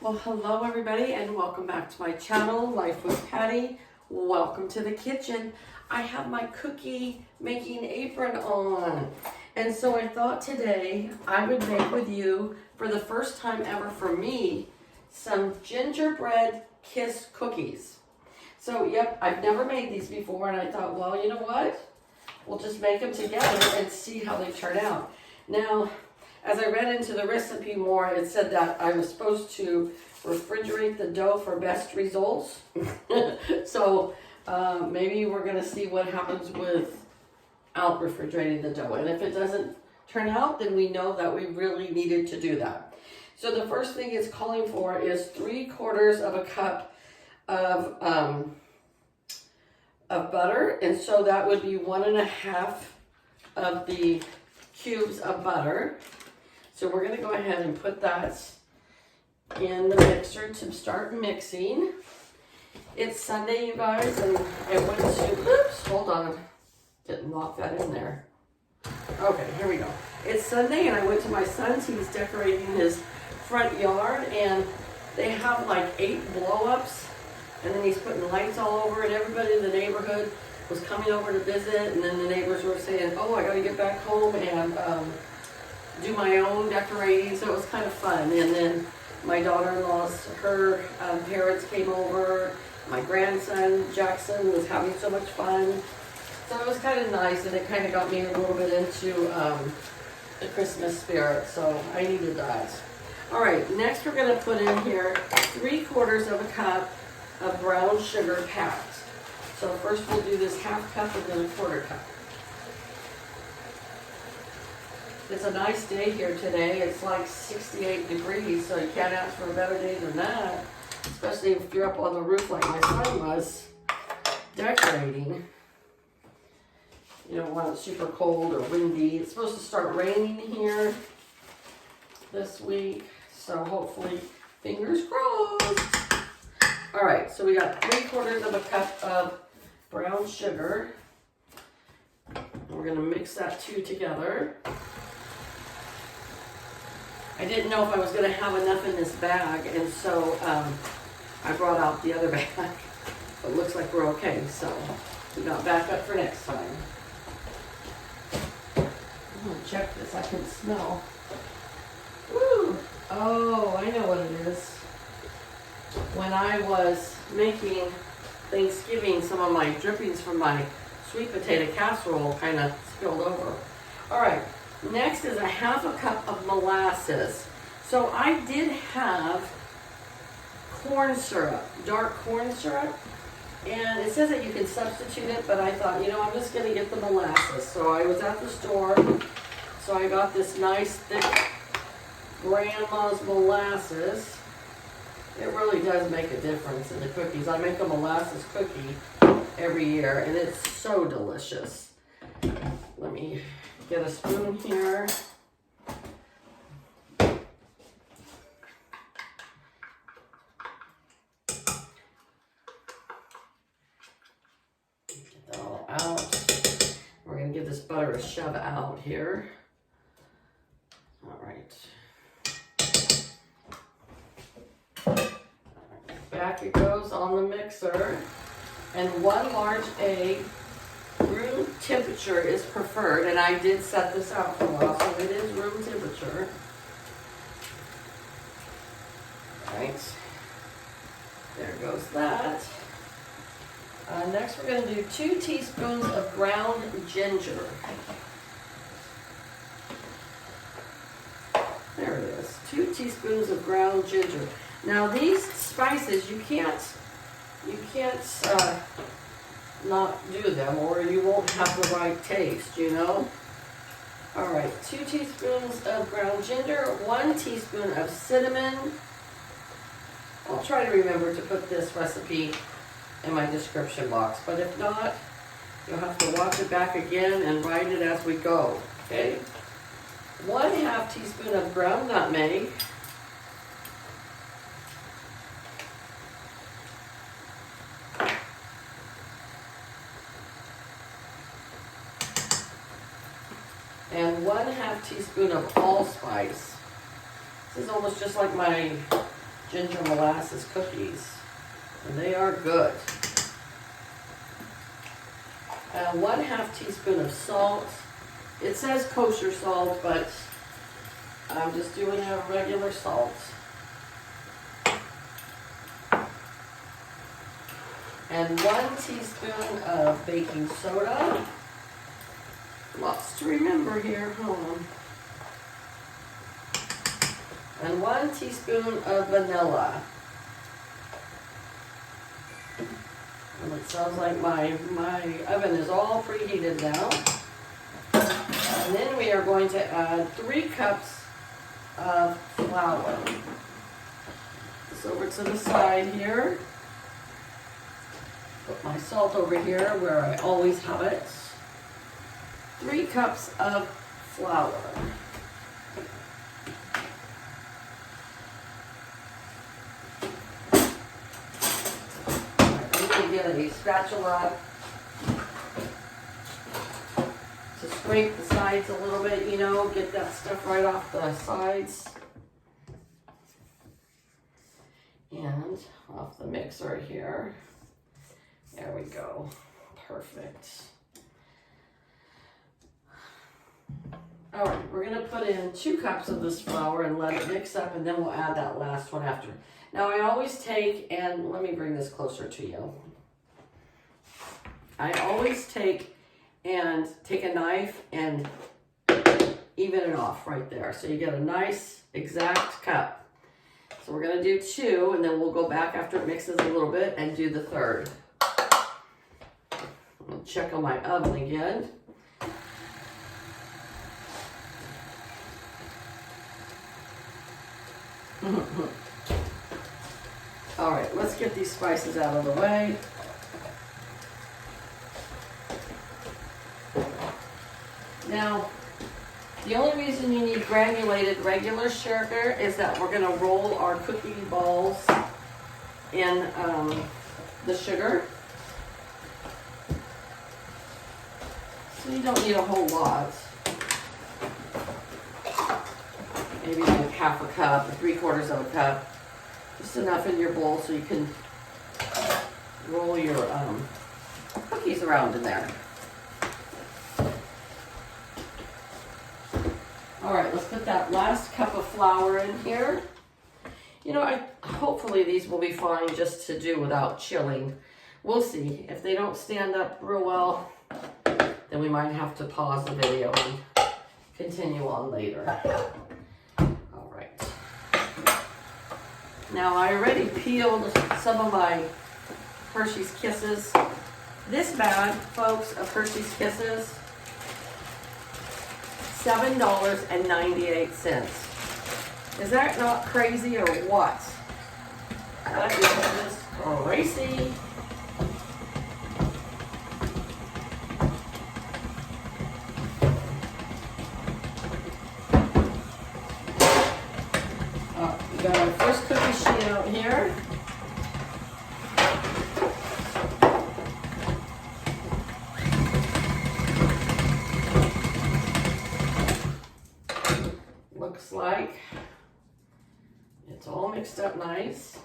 Well, hello everybody and welcome back to my channel, Life with Patty. Welcome to the kitchen. I have my cookie making apron on. And so I thought today I would make with you, for the first time ever for me, some gingerbread kiss cookies. So, yep, I've never made these before and I thought, well, you know what? We'll just make them together and see how they turn out. Now, as I read into the recipe more, it said that I was supposed to refrigerate the dough for best results. So maybe we're going to see what happens without refrigerating the dough. And if it doesn't turn out, then we know that we really needed to do that. So the first thing it's calling for is 3/4 of a cup of butter. And so that would be 1.5 of the cubes of butter. So we're going to go ahead and put that in the mixer to start mixing. It's Sunday, you guys, and I went to, oops, hold on, didn't lock that in there. Okay, here we go. It's Sunday, and I went to my son's. He's decorating his front yard, and they have like 8 blow-ups, and then he's putting lights all over, and everybody in the neighborhood was coming over to visit, and then the neighbors were saying, oh, I got to get back home and do my own decorating. So it was kind of fun. And then my daughter-in-law's, her parents came over. My grandson Jackson was having so much fun. So it was kind of nice, and it kind of got me a little bit into the Christmas spirit. So I needed that. All right, next we're going to put in here 3/4 of a cup of brown sugar packed. So first we'll do this 1/2 cup and then 1/4 cup. It's a nice day here today. It's like 68 degrees, so you can't ask for a better day than that. Especially if you're up on the roof like my son was, decorating. You don't want it super cold or windy. It's supposed to start raining here this week, so hopefully, fingers crossed. All right, so we got 3/4 of a cup of brown sugar. We're gonna mix that two together. I didn't know if I was going to have enough in this bag, and so I brought out the other bag. But it looks like we're okay, so we got backup for next time. I'm going to check this. I can smell. Woo! Oh, I know what it is. When I was making Thanksgiving, some of my drippings from my sweet potato casserole kind of spilled over. All right. Next is 1/2 cup of molasses. So I did have corn syrup, dark corn syrup, and it says that you can substitute it, but I thought, you know, I'm just going to get the molasses. So I was at the store, so I got this nice thick grandma's molasses. It really does make a difference in the cookies. I make a molasses cookie every year, and it's so delicious. Let me get a spoon here. Get that all out. We're going to give this butter a shove out here. All right. Back it goes on the mixer. And 1 large egg. Room temperature is preferred, and I did set this out for a while, so it is room temperature. Right. There goes that. Next we're going to do 2 teaspoons of ground ginger. There it is. 2 teaspoons of ground ginger. Now these spices, you can't not do them, or you won't have the right taste, you know. All right, 2 teaspoons of ground ginger, 1 teaspoon of cinnamon. I'll try to remember to put this recipe in my description box, but if not, you'll have to watch it back again and write it as we go, okay? 1/2 teaspoon of ground nutmeg. And 1/2 teaspoon of allspice. This is almost just like my ginger molasses cookies. And they are good. 1/2 teaspoon of salt. It says kosher salt, but I'm just doing a regular salt. And 1 teaspoon of baking soda. Lots to remember here, hold on. And 1 teaspoon of vanilla. And it sounds like my oven is all preheated now. And then we are going to add 3 cups of flour. This over to the side here. Put my salt over here where I always have it. 3 cups of flour. Get a spatula to scrape the sides a little bit, you know, get that stuff right off the sides. And off the mixer here. There we go. Perfect. All right, we're gonna put in 2 cups of this flour and let it mix up, and then we'll add that last one after. Now I always take, and let me bring this closer to you. I always take a knife and even it off right there. So you get a nice exact cup. So we're gonna do 2, and then we'll go back after it mixes a little bit and do the 3rd. I'll check on my oven again. All right, let's get these spices out of the way. Now, the only reason you need granulated regular sugar is that we're going to roll our cookie balls in the sugar. So you don't need a whole lot. Maybe like 1/2 cup or 3/4 of a cup. Just enough in your bowl so you can roll your cookies around in there. All right, let's put that last cup of flour in here. You know, hopefully these will be fine just to do without chilling. We'll see. If they don't stand up real well, then we might have to pause the video and continue on later. All right. Now I already peeled some of my Hershey's Kisses. This bag, folks, of Hershey's Kisses, $7.98. Is that not crazy or what? That is just crazy. We got our first cookie sheet out here. Looks like it's all mixed up nice.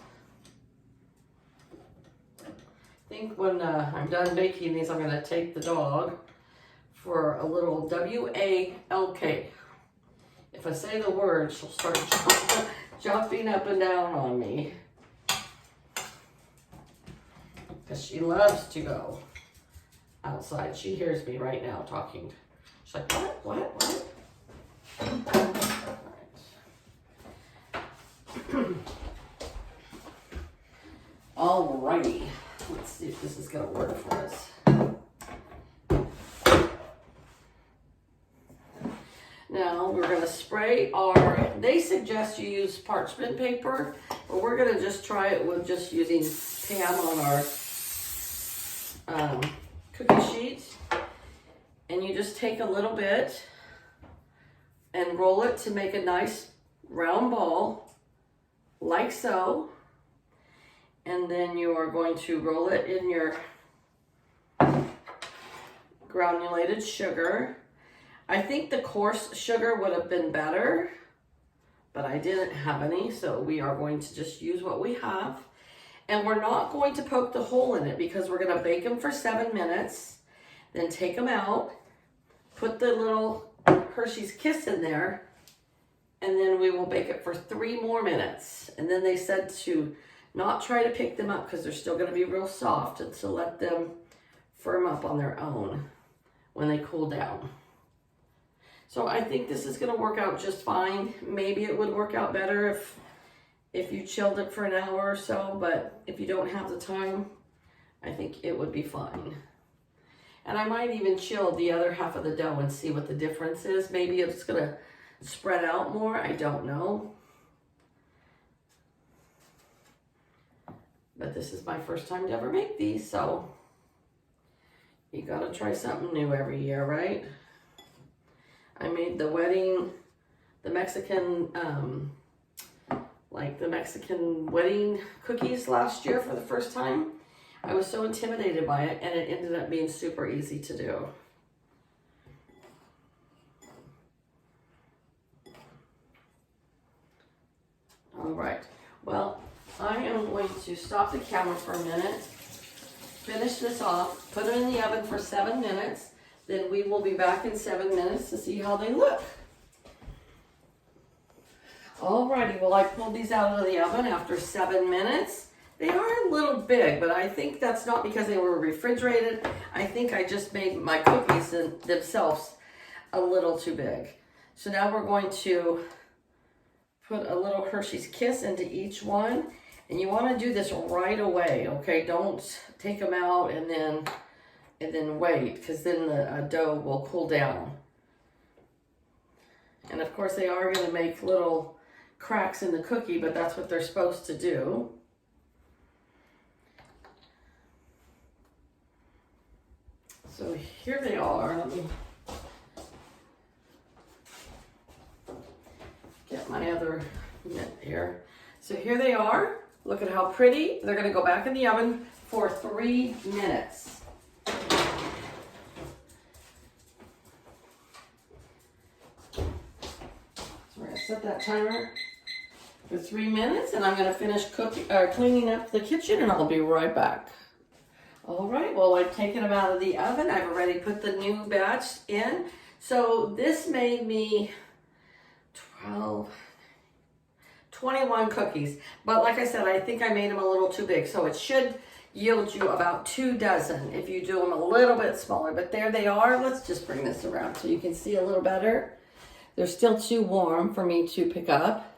I think when I'm done baking these, I'm going to take the dog for a little WALK. If I say the word, she'll start jumping up and down on me. Because she loves to go outside. She hears me right now talking. She's like, what? Alrighty, let's see if this is gonna work for us. Now we're gonna spray they suggest you use parchment paper, but we're gonna just try it with just using Pam on our cookie sheet. And you just take a little bit and roll it to make a nice round ball, like so. And then you are going to roll it in your granulated sugar. I think the coarse sugar would have been better, but I didn't have any, so we are going to just use what we have. And we're not going to poke the hole in it because we're gonna bake them for 7 minutes, then take them out, put the little Hershey's Kiss in there, and then we will bake it for 3 more minutes. And then they said to not try to pick them up because they're still gonna be real soft, and to let them firm up on their own when they cool down. So I think this is gonna work out just fine. Maybe it would work out better if you chilled it for an hour or so, but if you don't have the time, I think it would be fine. And I might even chill the other half of the dough and see what the difference is. Maybe it's gonna spread out more, I don't know. But this is my first time to ever make these, so you gotta try something new every year, right? I made the Mexican wedding cookies last year for the first time. I was so intimidated by it, and it ended up being super easy to do. All right, well, I am going to stop the camera for a minute, finish this off, put it in the oven for 7 minutes, then we will be back in 7 minutes to see how they look. Alrighty, well, I pulled these out of the oven after 7 minutes. They are a little big, but I think that's not because they were refrigerated. I think I just made my cookies themselves a little too big. So now we're going to put a little Hershey's Kiss into each one. And you want to do this right away, okay? Don't take them out and then wait, because then the dough will cool down. And of course they are going to make little cracks in the cookie, but that's what they're supposed to do. So here they are. Let me get my other mitt here. So here they are. Look at how pretty. They're going to go back in the oven for 3 minutes. So we're going to set that timer for 3 minutes, and I'm going to finish cleaning up the kitchen, and I'll be right back. All right, well, I've taken them out of the oven. I've already put the new batch in. So this made me 21 cookies. But like I said, I think I made them a little too big. So it should yield you about 2 dozen if you do them a little bit smaller. But there they are. Let's just bring this around so you can see a little better. They're still too warm for me to pick up.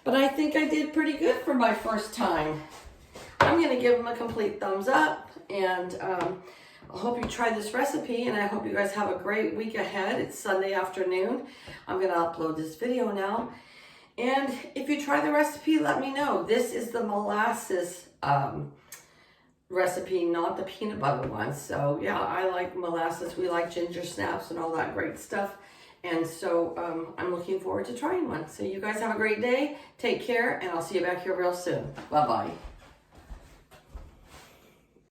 But I think I did pretty good for my first time. I'm going to give them a complete thumbs up. And I hope you try this recipe, and I hope you guys have a great week ahead. It's Sunday afternoon. I'm going to upload this video now. And if you try the recipe, let me know. This is the molasses recipe, not the peanut butter one. So yeah, I like molasses. We like ginger snaps and all that great stuff. And so I'm looking forward to trying one. So you guys have a great day. Take care, and I'll see you back here real soon. Bye-bye.